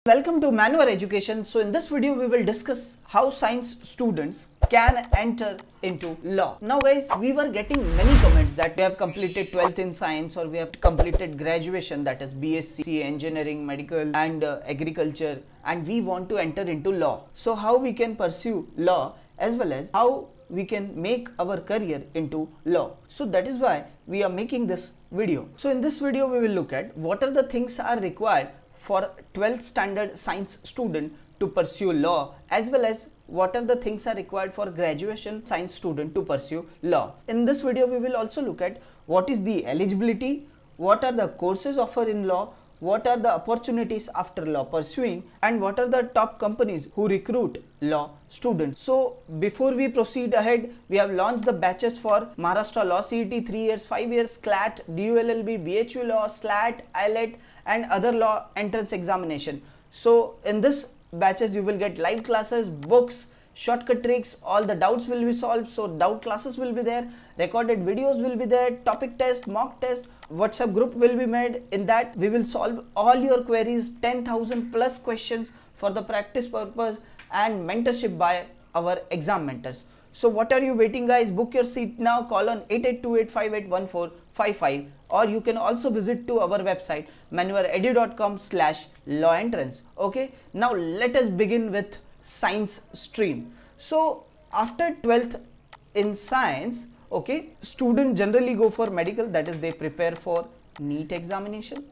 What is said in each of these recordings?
Welcome to Manwar Education. So in this video we will discuss how science students can enter into law. Now guys, we were getting many comments that we have completed 12th in science or we have completed graduation, that is BSc, engineering, medical and agriculture, and we want to enter into law. So how we can pursue law as well as how we can make our career into law. So that is why we are making this video. So in this video we will look at what are the things are required for 12th standard science student to pursue law, as well as what are the things are required for graduation science student to pursue law. In this video we will also look at what is the eligibility, what are the courses offered in law, what are the opportunities after law pursuing, and what are the top companies who recruit law students. So before we proceed ahead, we have launched the batches for Maharashtra Law CET 3 years, 5 years, CLAT, DULLB, BHU Law, SLAT, IELT and other law entrance examination. So in this batches you will get live classes, books, shortcut tricks, all the doubts will be solved. So doubt classes will be there, recorded videos will be there, topic test, mock test, WhatsApp group will be made. In that we will solve all your queries, 10,000 plus questions for the practice purpose and mentorship by our exam mentors. So what are you waiting guys? Book your seat now. Call on 8828581455, or you can also visit to our website manwaredu.com/law entrance. Okay, now let us begin with science stream. So after 12th in science, okay, students generally go for medical, that is they prepare for NEET examination,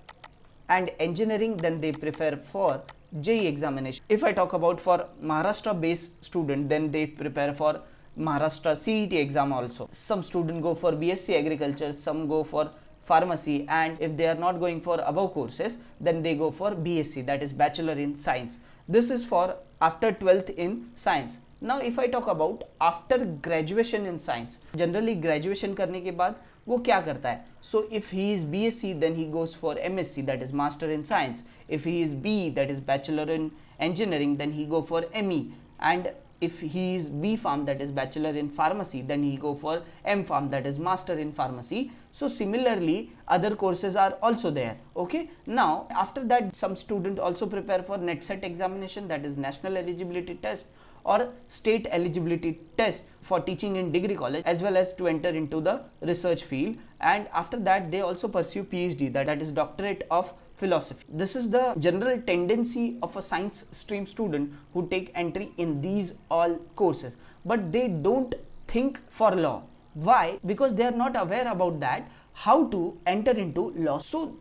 and engineering then they prepare for JEE examination. If I talk about for Maharashtra based student, then they prepare for Maharashtra CET exam also. Some students go for BSc agriculture, some go for pharmacy, and if they are not going for above courses, then they go for BSc, that is Bachelor in Science. This is for after 12th in science. Now if I talk about after graduation in science, generally graduation करने के बाद वो क्या करता है? So if he is BSc, then he goes for MSc, that is Master in Science. If he is B, that is Bachelor in Engineering, then he go for ME. And if he is B Pharm, that is Bachelor in Pharmacy, then he go for M Pharm, that is Master in Pharmacy. So similarly other courses are also there. Okay, now after that some student also prepare for NET-SET examination, that is National Eligibility Test or State Eligibility Test for teaching in degree college, as well as to enter into the research field. And after that they also pursue PhD, that is Doctorate of Philosophy. This is the general tendency of a science stream student who take entry in these all courses, but they don't think for law. Why? Because they are not aware about that how to enter into law. So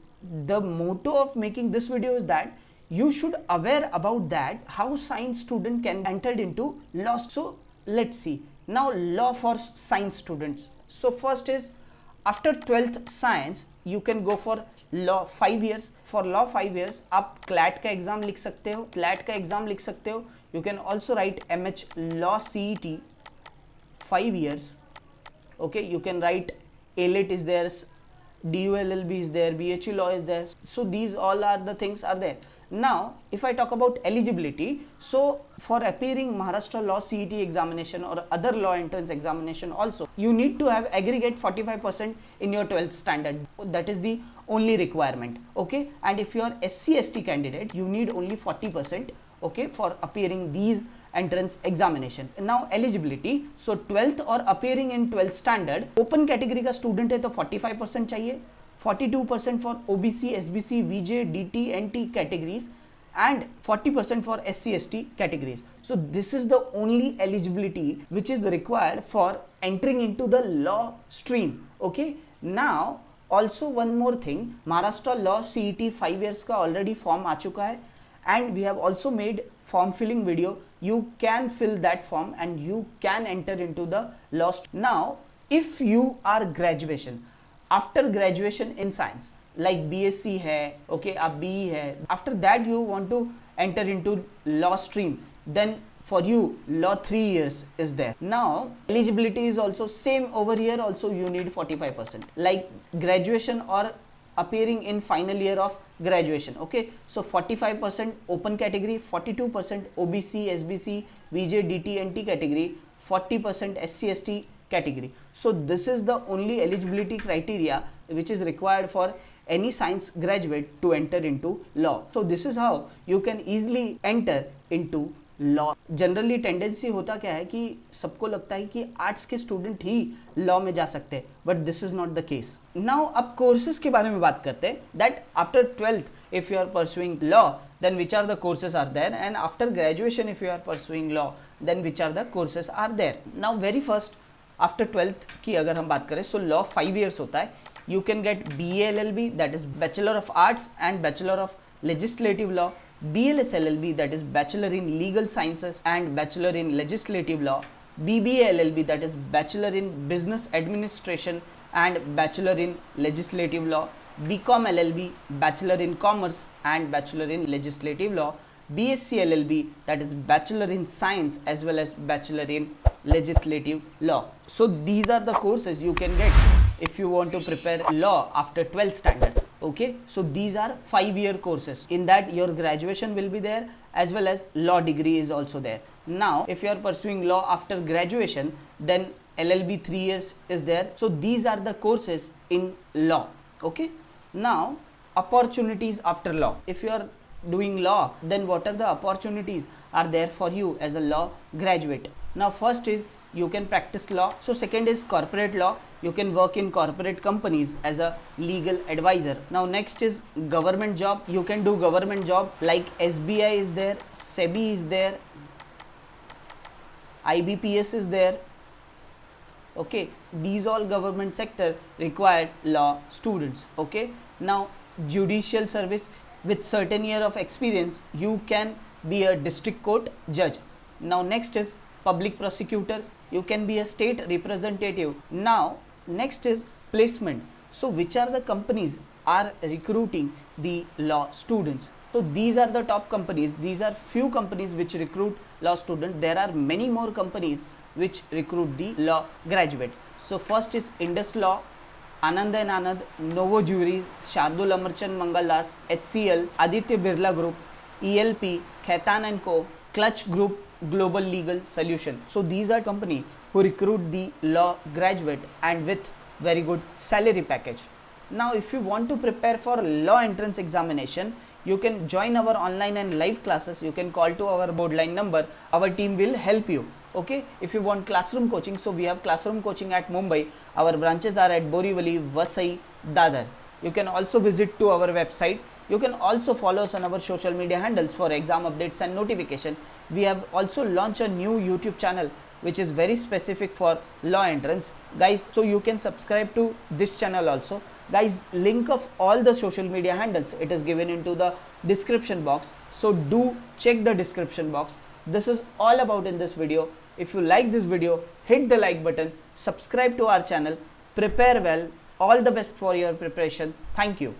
the motto of making this video is that you should aware about that how science student can enter into law. So let's see now law for science students. So first is after 12th science you can go for law 5 years. For law 5 years आप CLAT का exam लिख सकते हो, CLAT का exam लिख सकते हो. You can also right MH law CET 5 years. Okay, you can write ALET is there, DULLB is there, BHU law is there. So these all are the things are there. Now if I talk about eligibility, so for appearing Maharashtra Law CET examination or other law entrance examination also, you need to have aggregate 45% in your 12th standard. That is the only requirement. Okay, and if you are SC/ST candidate, you need only 40%, okay, for appearing these entrance examination. Now eligibility, so 12th और appearing in 12th standard, open category का student है तो 45% चाहिए, 42% for OBC, SBC, VJ, DT, NT categories, and 40% for SC/ST categories. So this is the only eligibility which is required for entering into the law stream. Okay, now also one more thing, Maharashtra Law CET 5 years का already form आ चुका है, and we have also made form filling video. You can fill that form and you can enter into the law. Now if you are graduation, after graduation in science like BSc है, okay, आप BE है, after that you want to enter into law stream, then for you law 3 years is there. Now eligibility is also same over here, also you need 45% like graduation or appearing in final year of graduation. Okay, so 45% open category, 42% OBC, SBC, VJ, DT, NT category, 40% SC/ST category. So this is the only eligibility criteria which is required for any science graduate to enter into law. So this is how you can easily enter into law. Generally tendency होता क्या है कि सबको लगता है कि arts के student ही law में जा सकते हैं, but this is not the case. Now अब कोर्सेज के बारे में बात करते हैं. That after 12th if you are pursuing law then which are the courses are there, and after graduation if you are pursuing law then which are the courses are there. Now very first after 12th की अगर हम बात करें, so law 5 years होता है. You can get BA LLB, that is Bachelor of Arts and Bachelor of Legislative Law. BLS LLB, that is Bachelor in Legal Sciences and Bachelor in Legislative Law. BBA LLB, that is Bachelor in Business Administration and Bachelor in Legislative Law. BCom LLB, Bachelor in Commerce and Bachelor in Legislative Law. BSc LLB, that is Bachelor in Science as well as Bachelor in Legislative Law. So these are the courses you can get if you want to prepare law after 12th standard. Okay, so these are 5-year courses. In that your graduation will be there as well as law degree is also there. Now if you are pursuing law after graduation, then LLB 3 years is there. So these are the courses in law. Okay, now opportunities after law. If you are doing law, then what are the opportunities are there for you as a law graduate? Now first is you can practice law. So second is corporate law. You can work in corporate companies as a legal advisor. Now next is government job. You can do government job like SBI is there, SEBI is there, IBPS is there. Okay, these all government sector required law students. Okay, now judicial service, with certain year of experience you can be a district court judge. Now next is public prosecutor. You can be a state representative. Now next is placement. So which are the companies are recruiting the law students? So these are the top companies. These are few companies which recruit law students. There are many more companies which recruit the law graduate. So first is Indus Law, Anand and Anand, Novo Juries, Shardul Amarchand Mangaldas, HCL, Aditya Birla Group, ELP, Khaitan and Co, Clutch Group, Global Legal Solution. So these are company who recruit the law graduate and with very good salary package. Now if you want to prepare for law entrance examination, you can join our online and live classes. You can call to our board line number. Our team will help you. Okay, if you want classroom coaching, so we have classroom coaching at Mumbai. Our branches are at Borivali, Vasai, Dadar. You can also visit to our website. You can also follow us on our social media handles for exam updates and notification. We have also launched a new YouTube channel which is very specific for law entrance, guys. So you can subscribe to this channel also, guys. Link of all the social media handles, it is given into the description box. So do check the description box. This is all about in this video. If you like this video, hit the like button, subscribe to our channel, prepare well. All the best for your preparation. Thank you.